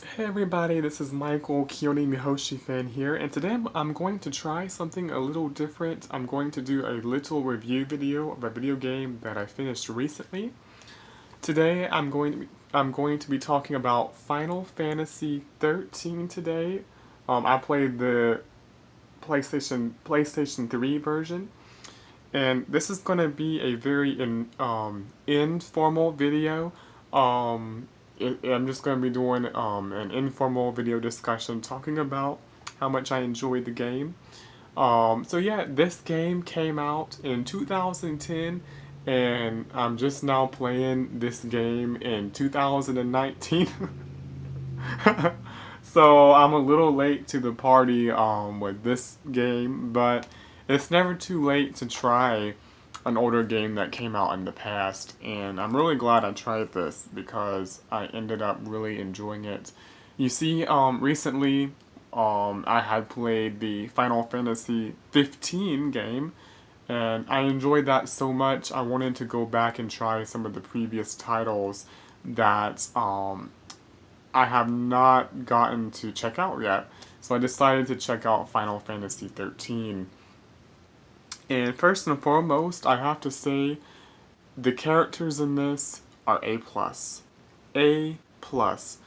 Hey everybody, this is Michael Kioni Mihoshi fan here, and today I'm going to try something a little different. I'm going to do a little review video of a video game that I finished recently. Today I'm going to be talking about Final Fantasy 13 today. I played the PlayStation 3 version, and this is going to be a very informal video. Um, I'm just going to be doing an informal video discussion talking about how much I enjoyed the game. So yeah, this game came out in 2010, and I'm just now playing this game in 2019. So I'm a little late to the party with this game, but it's never too late to try an older game that came out in the past, and I'm really glad I tried this because I ended up really enjoying it. You see, recently I had played the Final Fantasy 15 game, and I enjoyed that so much I wanted to go back and try some of the previous titles that I have not gotten to check out yet. So I decided to check out Final Fantasy 13. And first and foremost, I have to say the characters in this are A plus. A plus.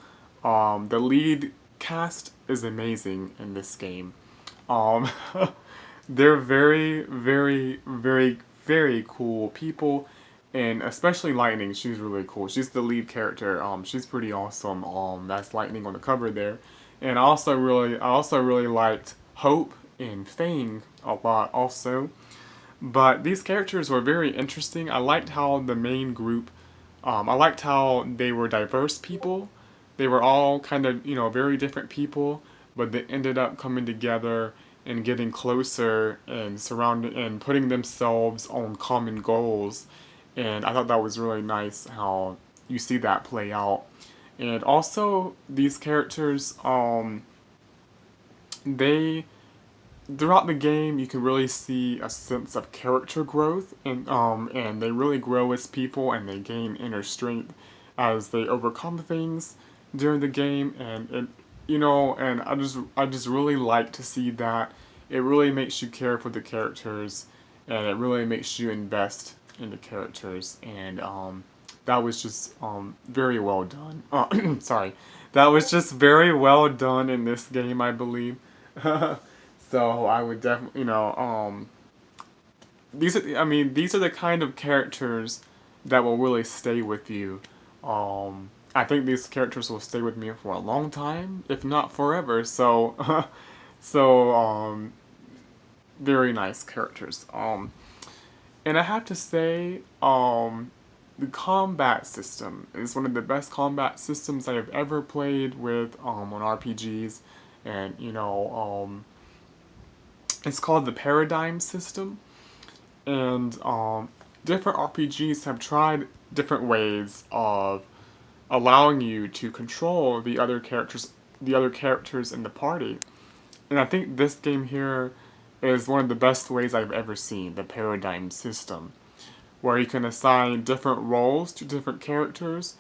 The lead cast is amazing in this game. Um, they're very, very, very, very cool people, and especially Lightning. She's really cool. She's the lead character. She's pretty awesome. That's Lightning on the cover there, and I also really liked Hope and Fang a lot also. But these characters were very interesting. I liked how the main group, I liked how they were diverse people. They were all kind of, very different people, but they ended up coming together and getting closer and surrounding and putting themselves on common goals. And I thought that was really nice how you see that play out. And also, these characters, they throughout the game you can really see a sense of character growth, and they really grow as people and they gain inner strength as they overcome things during the game, and I just really like to see that. It really makes you care for the characters, and it really makes you invest in the characters, and that was just very well done. Sorry, that was just very well done in this game, I believe. So I would definitely, these are the kind of characters that will really stay with you. I think these characters will stay with me for a long time, if not forever. So, so very nice characters. And I have to say, the combat system is one of the best combat systems I have ever played with on RPGs, and it's called the Paradigm System, and different RPGs have tried different ways of allowing you to control the other characters in the party. And I think this game here is one of the best ways I've ever seen, the Paradigm System, where you can assign different roles to different characters,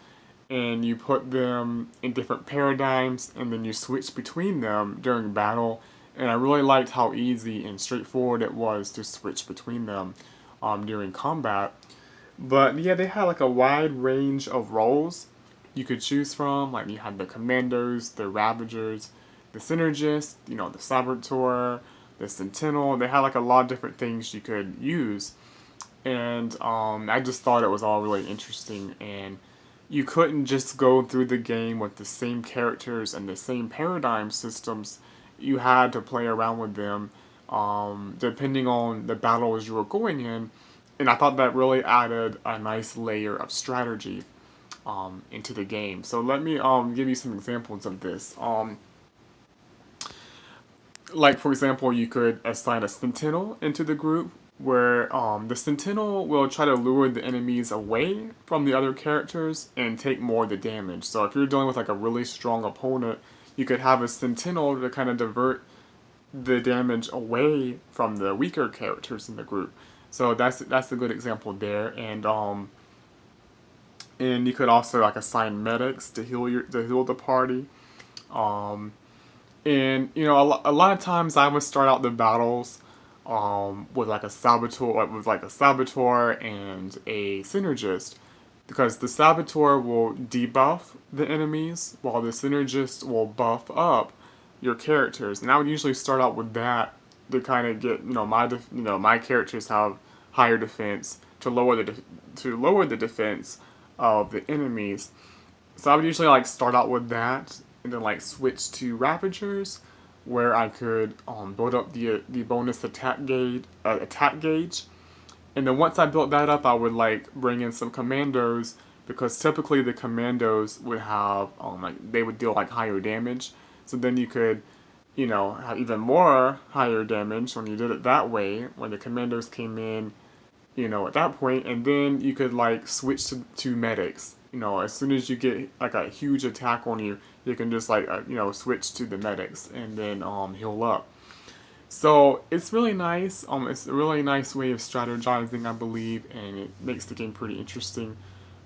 and you put them in different paradigms, and then you switch between them during battle. And I really liked how easy and straightforward it was to switch between them during combat. But yeah, they had like a wide range of roles you could choose from. Like you had the commandos, the ravagers, the synergist, the saboteur, the sentinel. They had like a lot of different things you could use, and I just thought it was all really interesting. And you couldn't just go through the game with the same characters and the same paradigm systems. You had to play around with them depending on the battles you were going in. And I thought that really added a nice layer of strategy into the game. So let me give you some examples of this. Like, for example, you could assign a sentinel into the group where the sentinel will try to lure the enemies away from the other characters and take more of the damage. So if you're dealing with like a really strong opponent, you could have a sentinel to kind of divert the damage away from the weaker characters in the group. So that's a good example there. And you could also like assign medics to heal the party. And a lot of times I would start out the battles with like a saboteur and a synergist, because the saboteur will debuff the enemies while the synergist will buff up your characters. And I would usually start out with that to kind of get my characters have higher defense to lower the defense of the enemies. So I would usually like start out with that and then like switch to Ravagers, where I could build up the bonus attack gauge, and then once I built that up, I would like bring in some commandos, because typically the commandos would have like they would deal like higher damage. So then you could have even more higher damage when you did it that way, when the commandos came in, at that point, and then you could like switch to medics. As soon as you get like a huge attack on you, you can just like switch to the medics and then heal up. So it's really nice. It's a really nice way of strategizing, I believe, and it makes the game pretty interesting.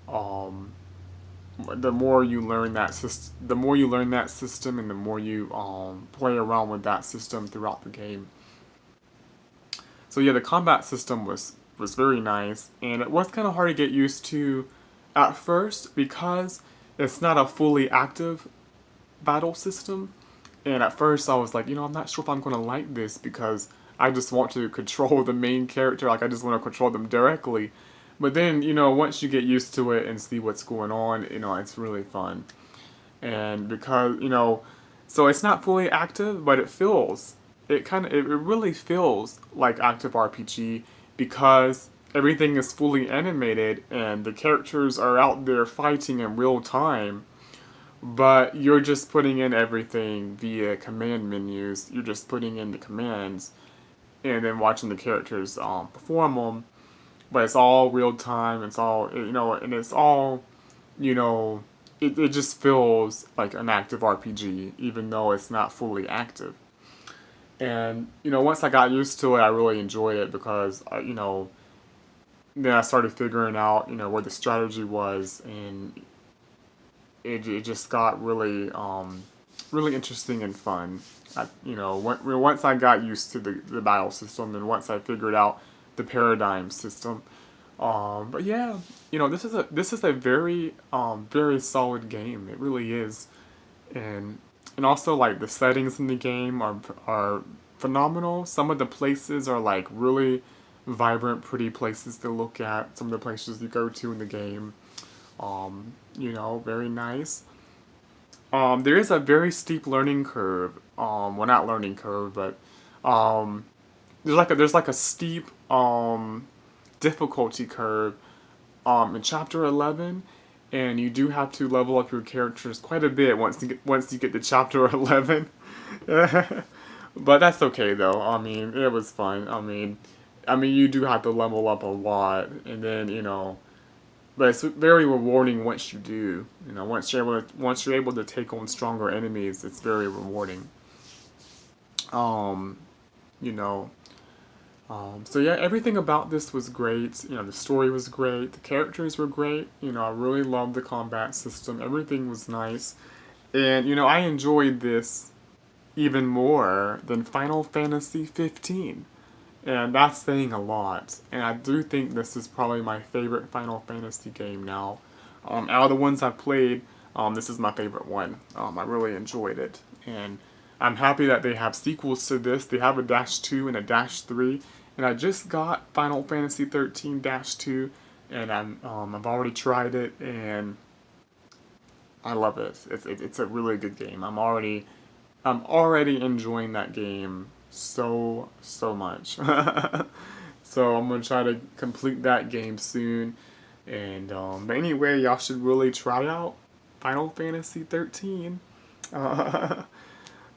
Um, the more you learn that system, and the more you play around with that system throughout the game. So yeah, the combat system was very nice, and it was kind of hard to get used to at first, because it's not a fully active battle system. And at first I was like, I'm not sure if I'm going to like this, because I just want to control the main character. Like, I just want to control them directly. But then, once you get used to it and see what's going on, it's really fun. And because, so it's not fully active, but it really feels like active RPG, because everything is fully animated and the characters are out there fighting in real time, but you're just putting in everything via command menus. You're just putting in the commands and then watching the characters perform them. But it's all real time. It's all and it's all you know. It just feels like an active RPG, even though it's not fully active. And once I got used to it, I really enjoyed it, because then I started figuring out where the strategy was, and it just got really interesting and fun. Once I got used to the battle system, and once I figured out the paradigm system. But yeah, this is a very solid game. It really is, and also like the settings in the game are phenomenal. Some of the places are like really vibrant, pretty places to look at. Some of the places you go to in the game, very nice. There is a very steep learning curve. Well, not learning curve, but um, there's like a steep difficulty curve in chapter 11, and you do have to level up your characters quite a bit once you get to chapter 11. But that's okay though. I mean, it was fun. I mean, you do have to level up a lot, and then but it's very rewarding once you do. Once you're able to take on stronger enemies, it's very rewarding. Um, you know. So yeah, everything about this was great. The story was great. The characters were great. I really loved the combat system. Everything was nice, and I enjoyed this even more than Final Fantasy 15. And that's saying a lot. And I do think this is probably my favorite Final Fantasy game now. Out of the ones I've played, this is my favorite one. I really enjoyed it. And I'm happy that they have sequels to this. They have a Dash 2 and a Dash 3. And I just got Final Fantasy 13 Dash 2. And I've already tried it. And I love it. It's a really good game. I'm already enjoying that game so much. So I'm gonna try to complete that game soon. And but anyway, y'all should really try out Final Fantasy 13. Uh,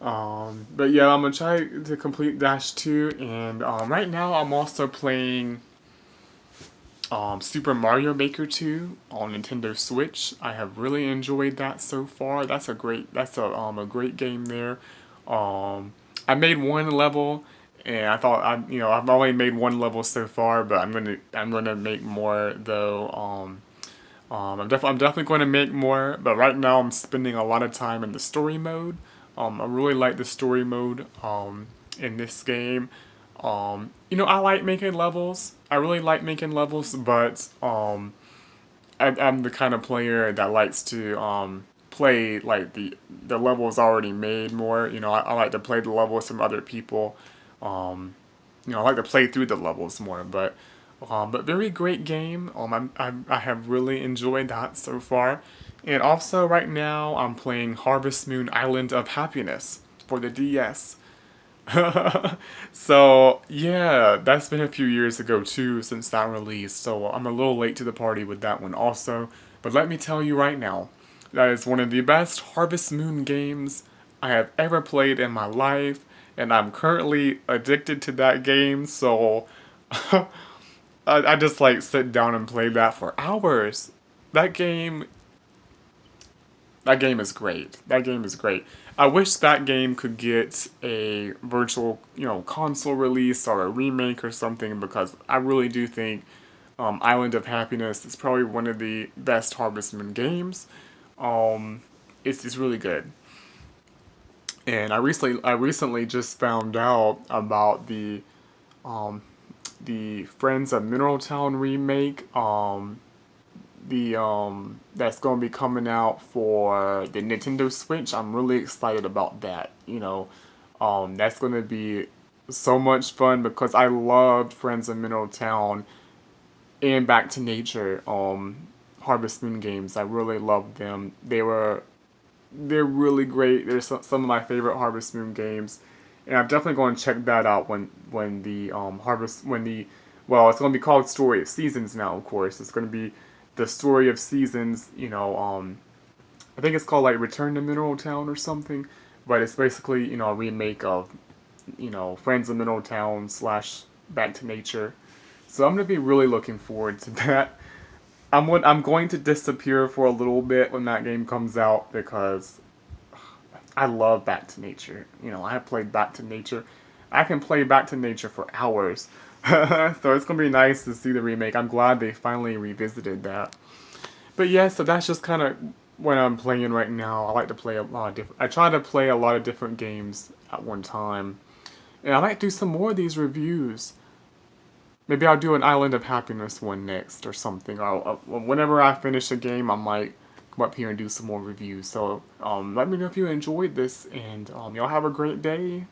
but yeah, I'm gonna try to complete Dash 2, and right now I'm also playing Super Mario Maker 2 on Nintendo Switch. I have really enjoyed that so far. That's a great game there. I made one level, and I thought I've only made one level so far, but I'm gonna make more though. I'm definitely going to make more, but right now I'm spending a lot of time in the story mode. I really like the story mode in this game. I like making levels. I really like making levels, but I'm the kind of player that likes to play like the levels already made more. I like to play the levels from other people. Um, I like to play through the levels more, but very great game. I have really enjoyed that so far, and also right now I'm playing Harvest Moon Island of Happiness for the DS. So yeah, that's been a few years ago too since that release. So I'm a little late to the party with that one also. But let me tell you right now, that is one of the best Harvest Moon games I have ever played in my life, and I'm currently addicted to that game. So I just like sit down and play that for hours. That game that game is great. That game is great. I wish that game could get a virtual, console release or a remake or something because I really do think Island of Happiness is probably one of the best Harvest Moon games. Um, it's really good. And I recently just found out about um, the Friends of Mineral Town remake. The That's going to be coming out for the Nintendo Switch. I'm really excited about that. That's going to be so much fun because I loved Friends of Mineral Town and Back to Nature Harvest Moon games. I really loved them. They're really great. They're some of my favorite Harvest Moon games, and I'm definitely going to check that out when the Harvest when the well, it's going to be called Story of Seasons now. Of course, it's going to be the Story of Seasons. I think it's called like Return to Mineral Town or something, but it's basically a remake of Friends of Mineral Town slash Back to Nature. So I'm gonna be really looking forward to that. I'm going to disappear for a little bit when that game comes out because I love Back to Nature. I have played Back to Nature. I can play Back to Nature for hours. So it's gonna be nice to see the remake. I'm glad they finally revisited that. But yeah, so that's just kind of what I'm playing right now. I like to play a lot of different. I try to play a lot of different games at one time, and I might do some more of these reviews. Maybe I'll do an Island of Happiness one next or something. Whenever I finish a game, I might come up here and do some more reviews. So let me know if you enjoyed this, and y'all have a great day.